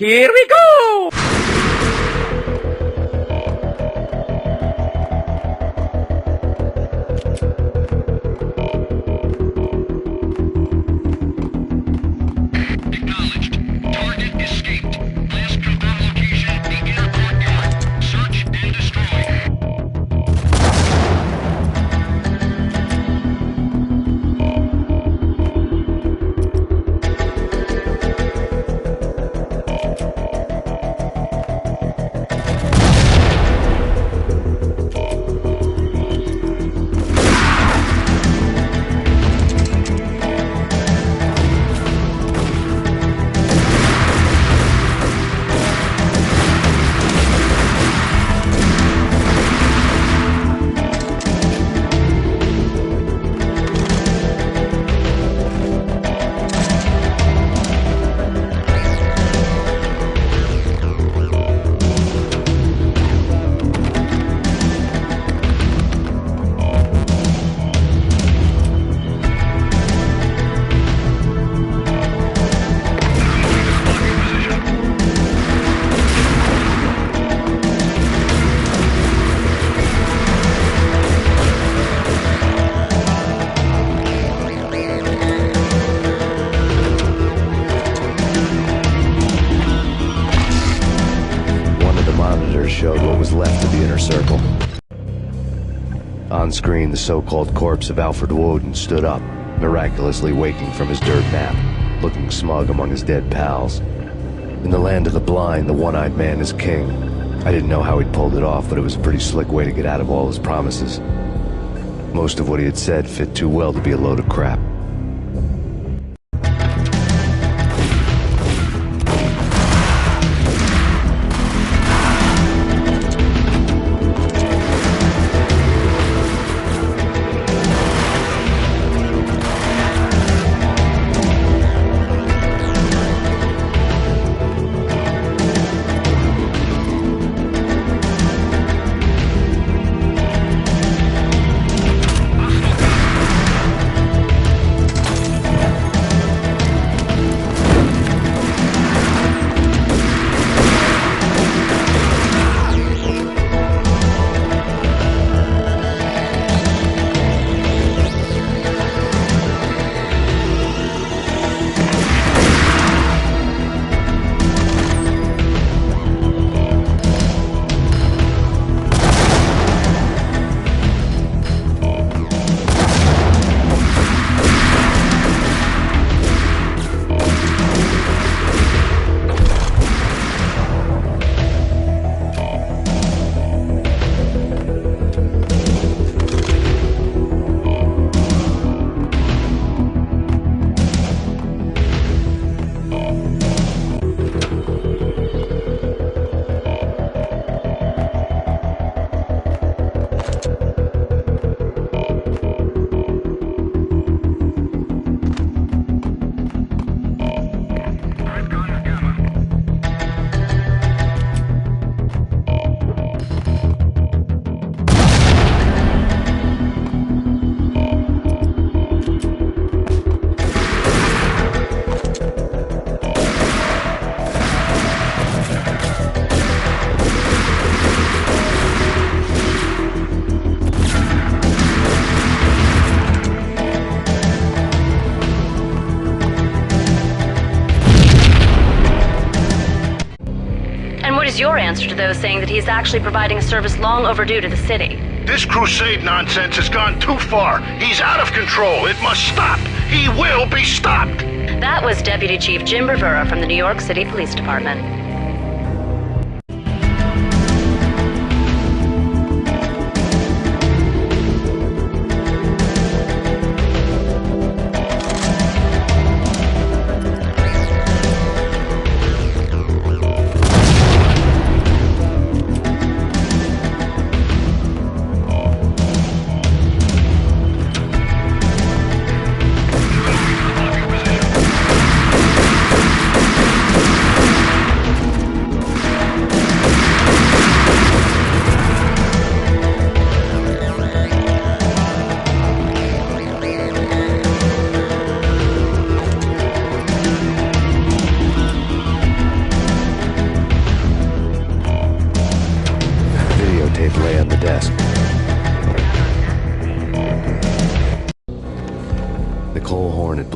Here we go! Acknowledged. Target escaped. Last confirmed location, the inner courtyard. Search and destroy. Showed what was left of the inner circle. On screen, the so-called corpse of Alfred Woden stood up, miraculously waking from his dirt nap, looking smug among his dead pals. In the land of the blind, the one-eyed man is king. I didn't know how he'd pulled it off, but it was a pretty slick way to get out of all his promises. Most of what he had said fit too well to be a load of crap. What is your answer to those saying that he is actually providing a service long overdue to the city? This crusade nonsense has gone too far. He's out of control. It must stop. He will be stopped. That was Deputy Chief Jim Rivera from the New York City Police Department.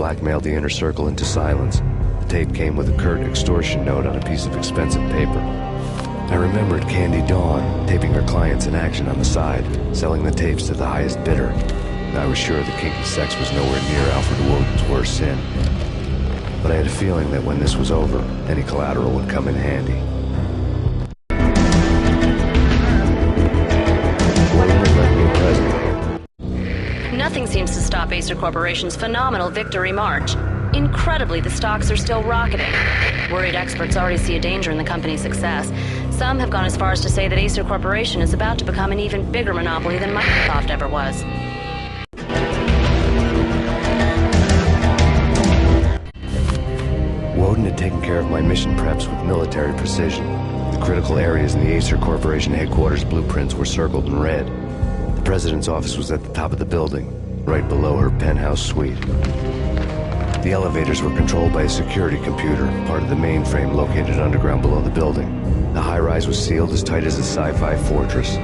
blackmailed the inner circle into silence. The tape came with a curt extortion note on a piece of expensive paper. I remembered Candy Dawn taping her clients in action on the side, selling the tapes to the highest bidder. I was sure that kinky sex was nowhere near Alfred Woden's worst sin. But I had a feeling that when this was over, any collateral would come in handy. Woden had left me a present. Nothing seems to stop Acer Corporation's phenomenal victory march. Incredibly, the stocks are still rocketing. Worried experts already see a danger in the company's success. Some have gone as far as to say that Acer Corporation is about to become an even bigger monopoly than Microsoft ever was. Woden had taken care of my mission preps with military precision. The critical areas in the Acer Corporation headquarters blueprints were circled in red. The president's office was at the top of the building, right below her penthouse suite. The elevators were controlled by a security computer, part of the mainframe located underground below the building. The high-rise was sealed as tight as a sci-fi fortress.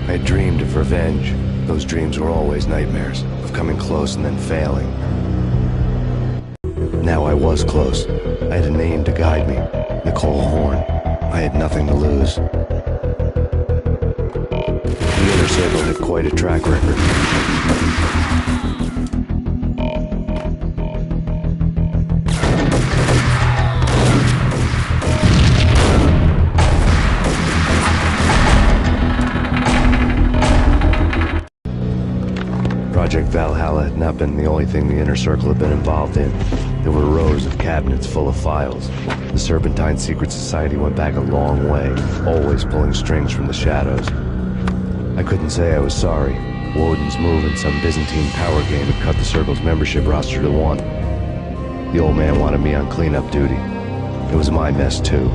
I dreamed of revenge. Those dreams were always nightmares, of coming close and then failing. Now I was close. I had a name to guide me, Nicole Horn. I had nothing to lose. The inner circle had quite a track record. Project Valhalla had not been the only thing the Inner Circle had been involved in. There were rows of cabinets full of files. The Serpentine Secret Society went back a long way, always pulling strings from the shadows. I couldn't say I was sorry. Woden's move in some Byzantine power game had cut the Circle's membership roster to one. The old man wanted me on cleanup duty. It was my mess, too.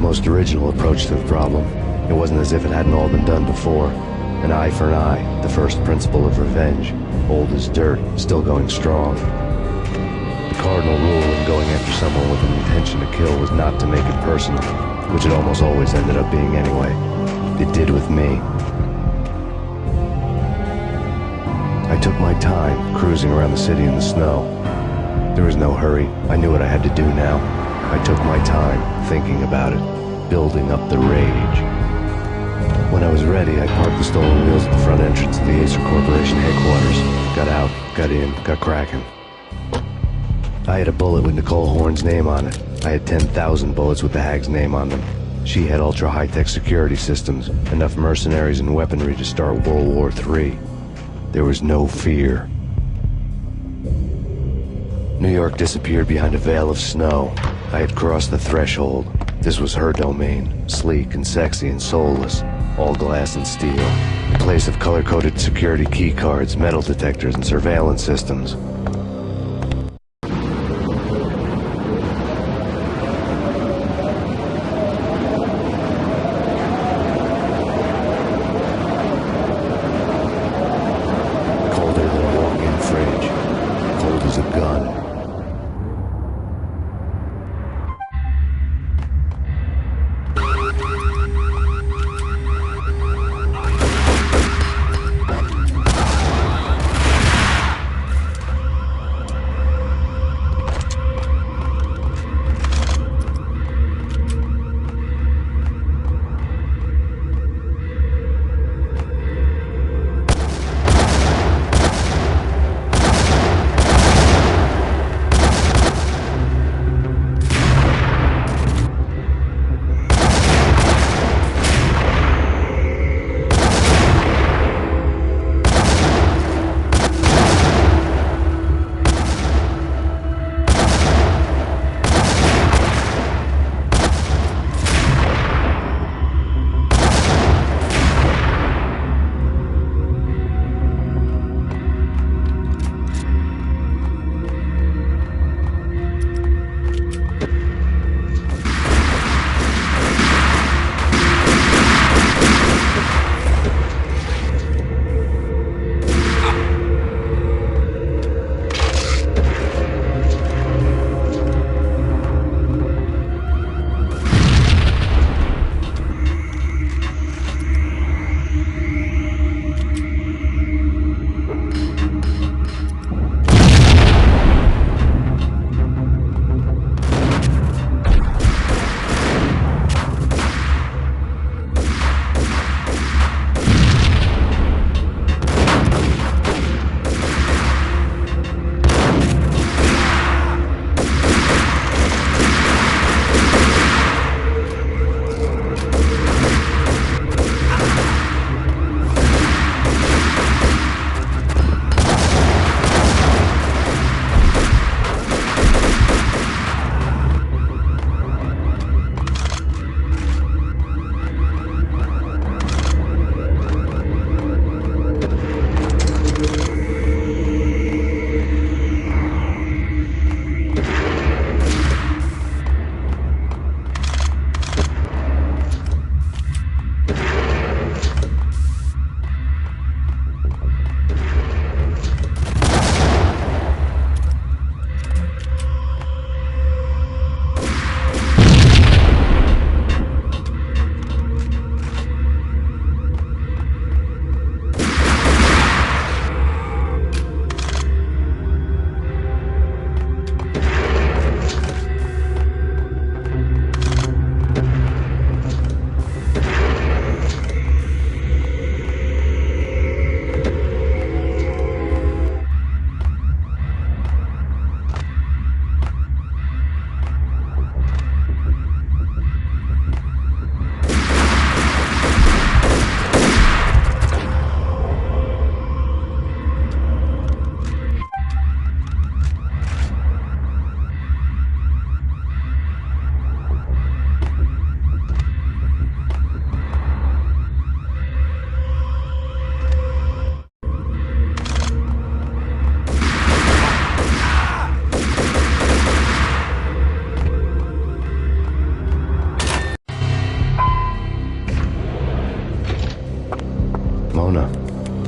most original approach to the problem. It wasn't as if it hadn't all been done before. An eye for an eye, the first principle of revenge. Old as dirt, still going strong. The cardinal rule in going after someone with an intention to kill was not to make it personal, which it almost always ended up being anyway. It did with me. I took my time, cruising around the city in the snow. There was no hurry. I knew what I had to do now. I took my time, thinking about it, building up the rage. When I was ready, I parked the stolen wheels at the front entrance of the Acer Corporation headquarters. Got out, got in, got cracking. I had a bullet with Nicole Horn's name on it. I had 10,000 bullets with the hag's name on them. She had ultra-high-tech security systems, enough mercenaries and weaponry to start World War III. There was no fear. New York disappeared behind a veil of snow. I had crossed the threshold. This was her domain, sleek and sexy and soulless, all glass and steel. A place of color-coded security key cards, metal detectors, and surveillance systems. Colder than a walk-in fridge. Cold as a gun.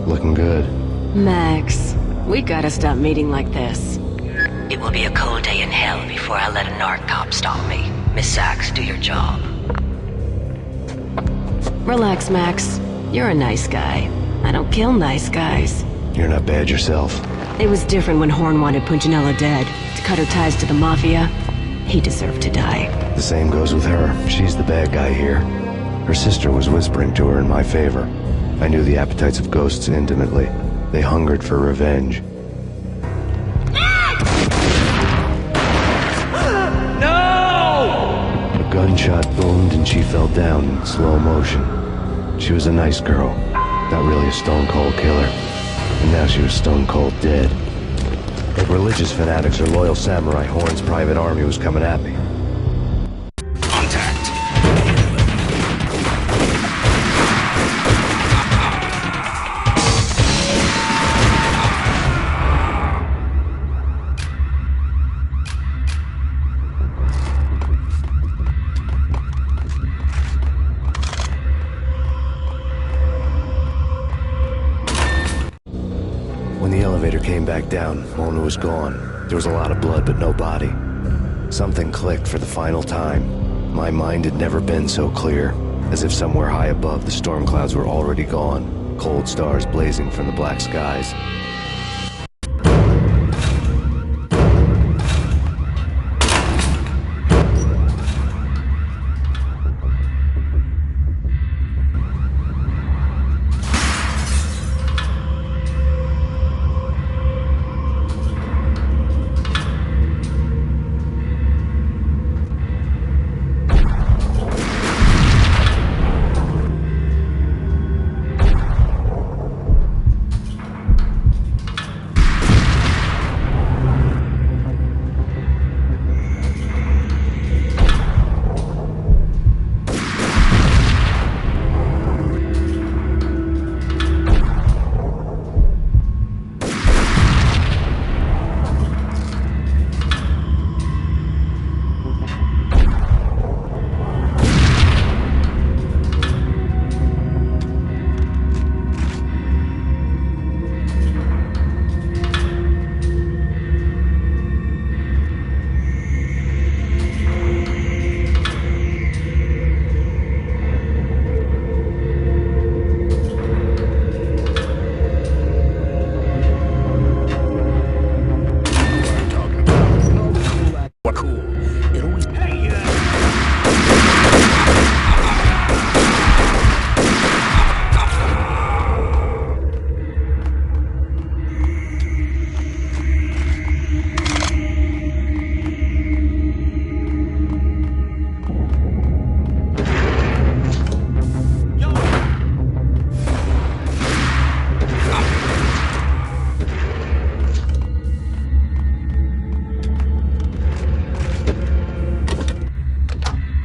Looking good. Max, we gotta stop meeting like this. It will be a cold day in hell before I let a narc cop stop me. Miss Sachs, do your job. Relax, Max. You're a nice guy. I don't kill nice guys. You're not bad yourself. It was different when Horn wanted Punchinello dead. To cut her ties to the Mafia, he deserved to die. The same goes with her. She's the bad guy here. Her sister was whispering to her in my favor. I knew the appetites of ghosts intimately. They hungered for revenge. A gunshot boomed and she fell down in slow motion. She was a nice girl, not really a stone-cold killer. And now she was stone-cold dead. Like religious fanatics or loyal samurai, Horn's private army was coming at me. When the elevator came back down, Mona was gone. There was a lot of blood, but no body. Something clicked for the final time. My mind had never been so clear, as if somewhere high above the storm clouds were already gone, cold stars blazing from the black skies.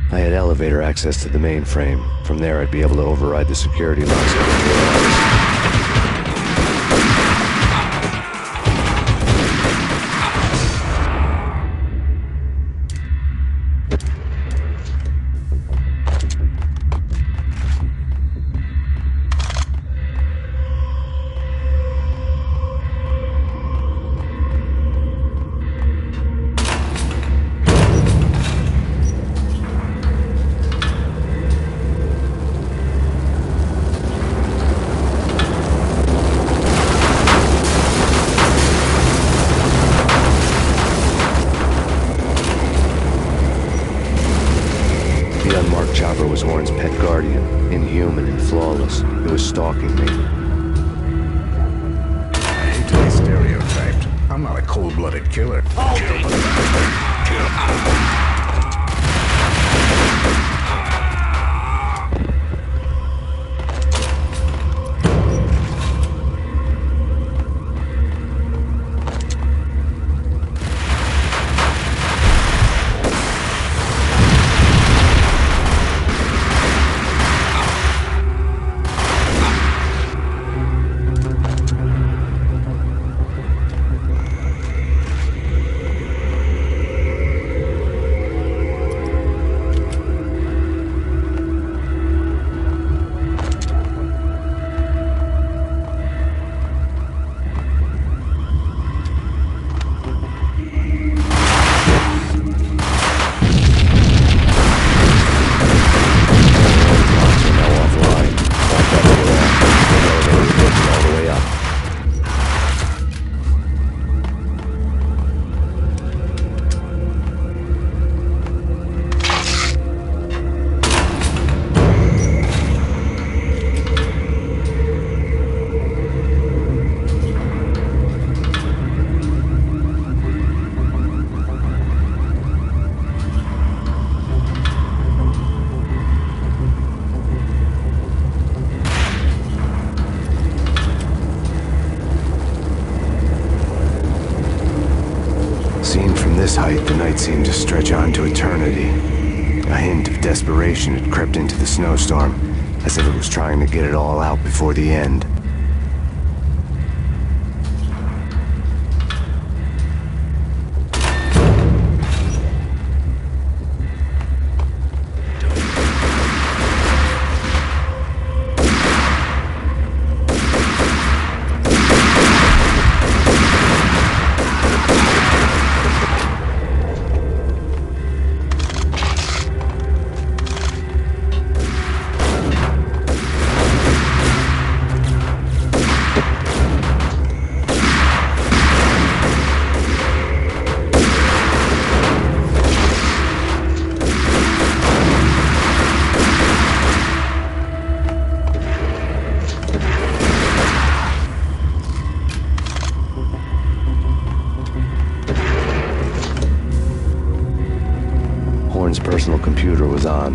I had elevator access to the mainframe. From there, I'd be able to override the security locks. The unmarked chopper was Horn's pet guardian, inhuman and flawless. It was stalking me. I hate to be stereotyped. I'm not a cold-blooded killer. this height, the night seemed to stretch on to eternity. A hint of desperation had crept into the snowstorm, as if it was trying to get it all out before the end. Horn's personal computer was on.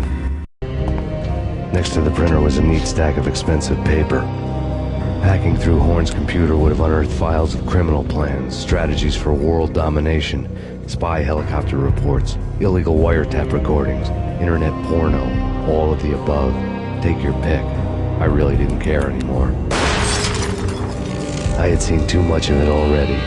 Next to the printer was a neat stack of expensive paper. Hacking through Horn's computer would have unearthed files of criminal plans, strategies for world domination, spy helicopter reports, illegal wiretap recordings, internet porno, all of the above. Take your pick. I really didn't care anymore. I had seen too much of it already.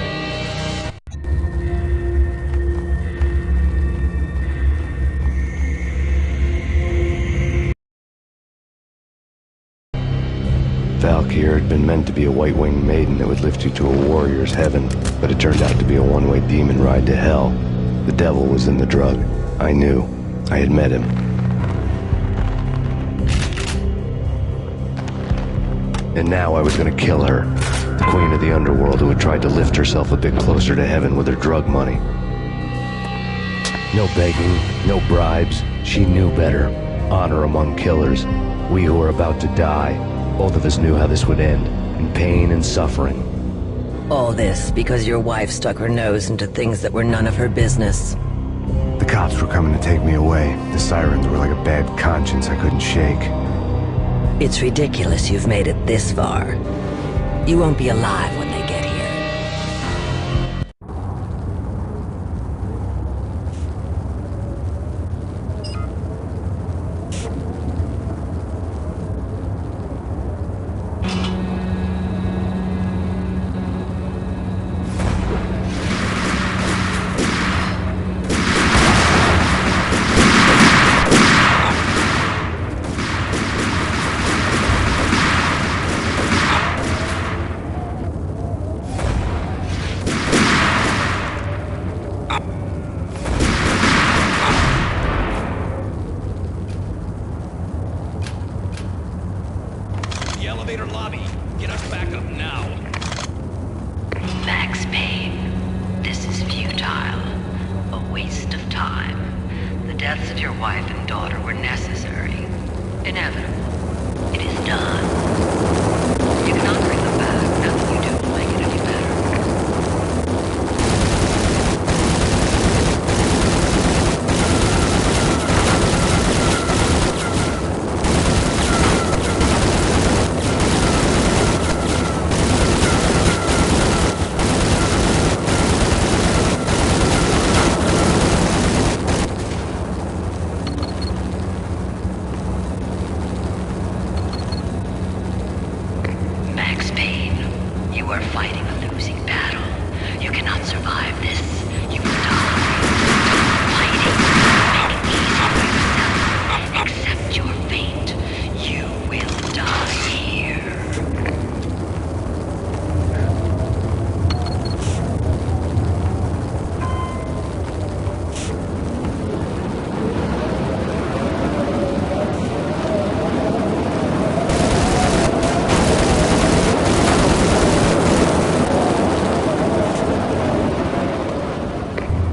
Valkyr had been meant to be a white-winged maiden that would lift you to a warrior's heaven, but it turned out to be a one-way demon ride to hell. The devil was in the drug. I knew. I had met him. And now I was gonna kill her. The queen of the underworld who had tried to lift herself a bit closer to heaven with her drug money. No begging, no bribes. She knew better. Honor among killers. We who were about to die. Both of us knew how this would end, in pain and suffering. All this because your wife stuck her nose into things that were none of her business. The cops were coming to take me away. The sirens were like a bad conscience I couldn't shake. It's ridiculous you've made it this far. You won't be alive when they get here. The elevator lobby. Get us back up now. Max Payne, this is futile. A waste of time. The deaths of your wife and daughter were necessary. Inevitable. It is done. You cannot bring them back. Nothing you do will make it any better. Max Payne, you are fighting a losing battle. You cannot survive this. You will die. Stop fighting. Make it easy for yourself. Accept your fate. You will die here.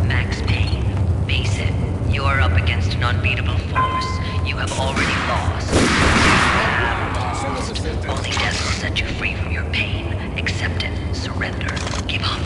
Max Payne, face it. You are up against an unbeatable force. You have already lost. You have lost. Only death will set you free from your pain. Accept it. Surrender. Give up.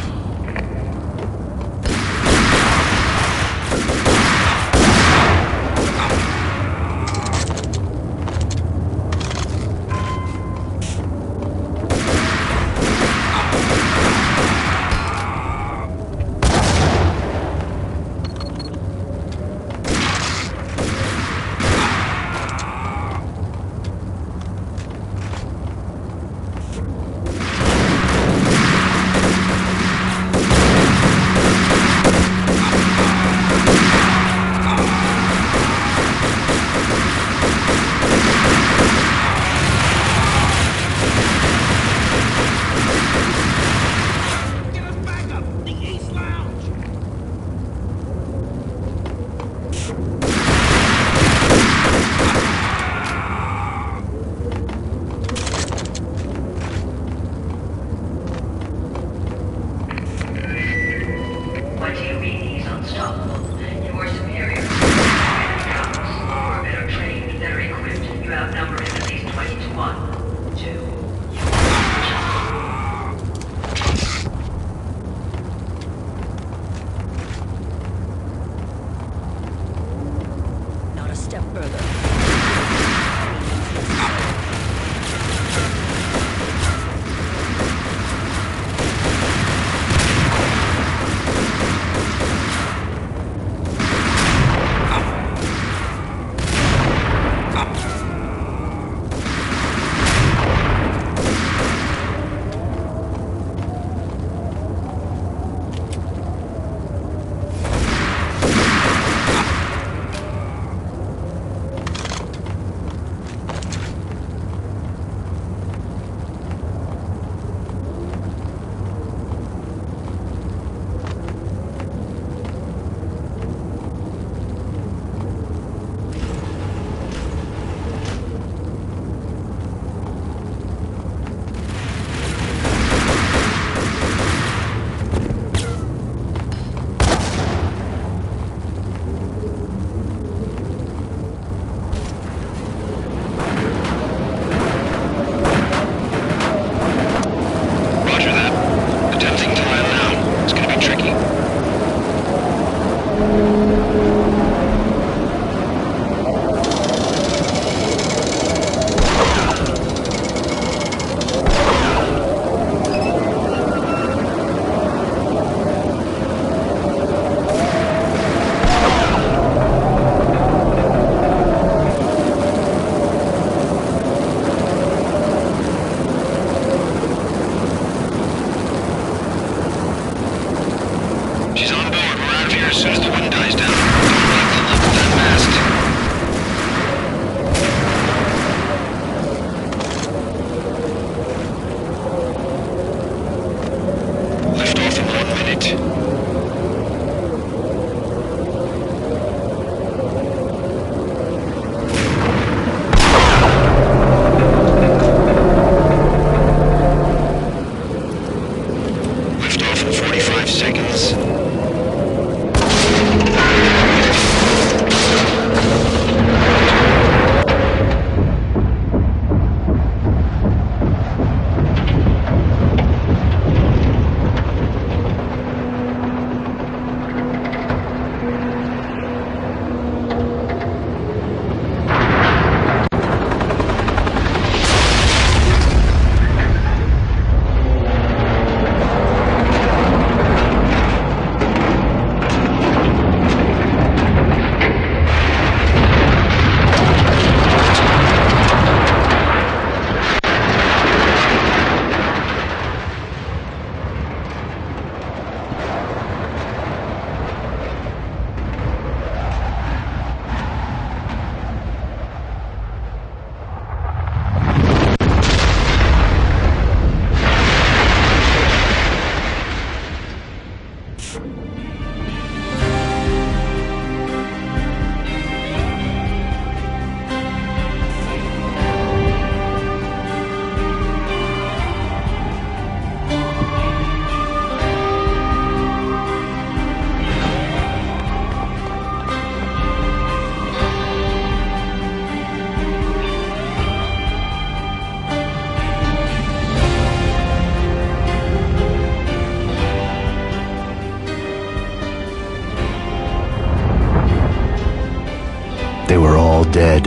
dead.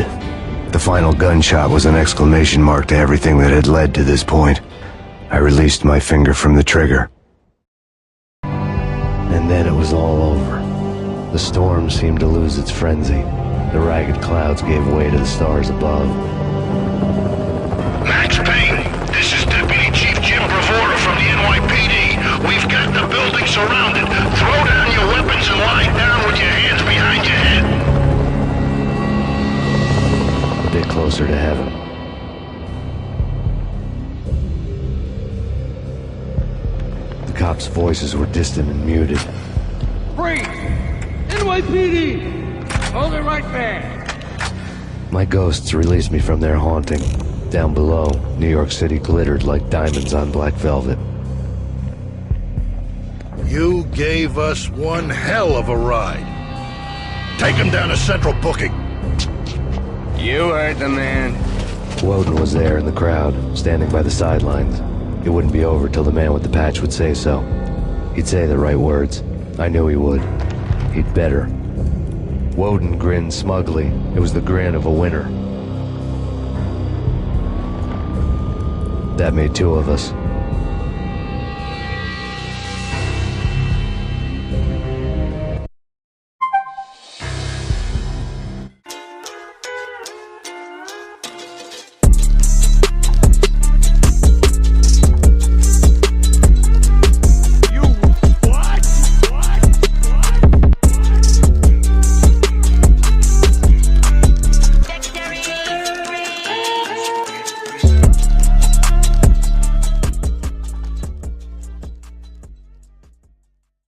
The final gunshot was an exclamation mark to everything that had led to this point. I released my finger from the trigger. And then it was all over. The storm seemed to lose its frenzy. The ragged clouds gave way to the stars above. Max Payne, this is Deputy Chief Jim Bravura from the NYPD. We've got the building surrounded. Throw down your weapons and lie down with your hands behind your head. A bit closer to heaven. The cops' voices were distant and muted. Freeze! NYPD! Hold it right there! My ghosts released me from their haunting. Down below, New York City glittered like diamonds on black velvet. You gave us one hell of a ride. Take him down to Central Booking. You heard the man. Woden was there in the crowd, standing by the sidelines. It wouldn't be over till the man with the patch would say so. He'd say the right words. I knew he would. He'd better. Woden grinned smugly. It was the grin of a winner. That made two of us.